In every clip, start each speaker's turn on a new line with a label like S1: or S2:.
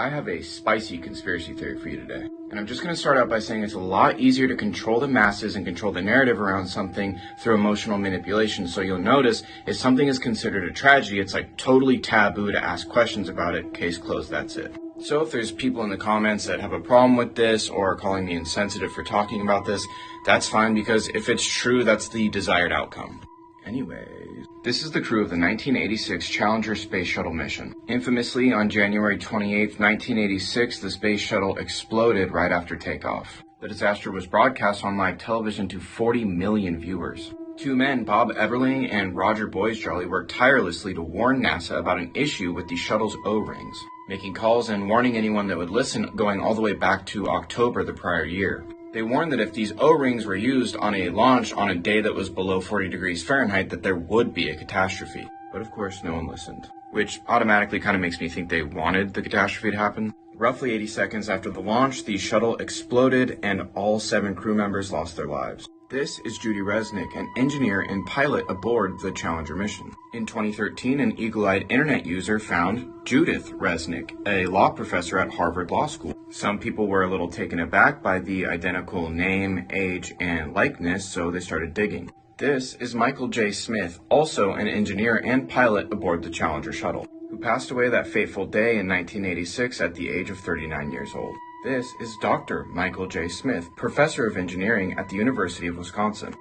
S1: I have a spicy conspiracy theory for you today. And I'm just going to start out by saying it's a lot easier to control the masses and control the narrative around something through emotional manipulation. So you'll notice if something is considered a tragedy, it's like totally taboo to ask questions about it. Case closed, that's it. So if there's people in the comments that have a problem with this or are calling me insensitive for talking about this, that's fine, because if it's true, that's the desired outcome. Anyways, this is the crew of the 1986 Challenger space shuttle mission. Infamously, on January 28, 1986, the space shuttle exploded right after takeoff. The disaster was broadcast on live television to 40 million viewers. Two men, Bob Eberling and Roger Boisjoli, worked tirelessly to warn NASA about an issue with the shuttle's O-rings, making calls and warning anyone that would listen going all the way back to October the prior year. They warned that if these O-rings were used on a launch on a day that was below 40 degrees Fahrenheit, that there would be a catastrophe. But of course, no one listened, which automatically kind of makes me think they wanted the catastrophe to happen. Roughly 80 seconds after the launch, the shuttle exploded and all 7 crew members lost their lives. This is Judy Resnik, an engineer and pilot aboard the Challenger mission. In 2013, an eagle-eyed internet user found Judith Resnik, a law professor at Harvard Law School. Some people were a little taken aback by the identical name, age, and likeness, so they started digging. This is Michael J. Smith, also an engineer and pilot aboard the Challenger shuttle, who passed away that fateful day in 1986 at the age of 39 years old. This is Dr. Michael J. Smith, professor of engineering at the University of Wisconsin.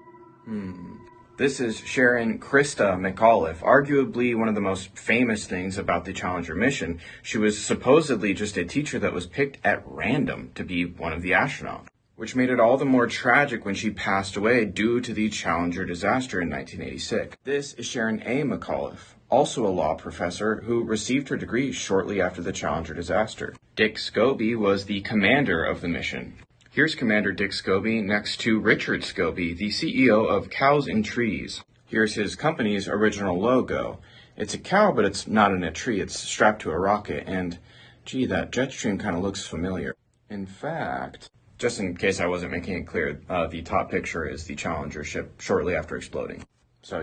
S1: This is Sharon Christa McAuliffe, arguably one of the most famous things about the Challenger mission. She was supposedly just a teacher that was picked at random to be one of the astronauts, which made it all the more tragic when she passed away due to the Challenger disaster in 1986. This is Sharon A. McAuliffe, also a law professor who received her degree shortly after the Challenger disaster. Dick Scobie was the commander of the mission. Here's Commander Dick Scobie next to Richard Scobie, the CEO of Cows and Trees. Here's his company's original logo. It's a cow, but it's not in a tree. It's strapped to a rocket, and gee, that jet stream kind of looks familiar. In fact, just in case I wasn't making it clear, the top picture is the Challenger ship shortly after exploding. So,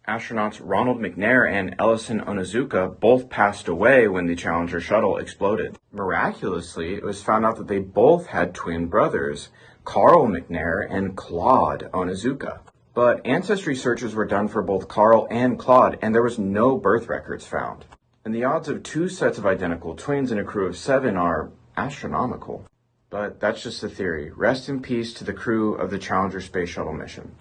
S1: Astronauts Ronald McNair and Ellison Onizuka both passed away when the Challenger shuttle exploded. Miraculously, it was found out that they both had twin brothers, Carl McNair and Claude Onizuka. But ancestry searches were done for both Carl and Claude, and there was no birth records found. And the odds of 2 sets of identical twins in a crew of 7 are astronomical. But that's just a theory. Rest in peace to the crew of the Challenger space shuttle mission.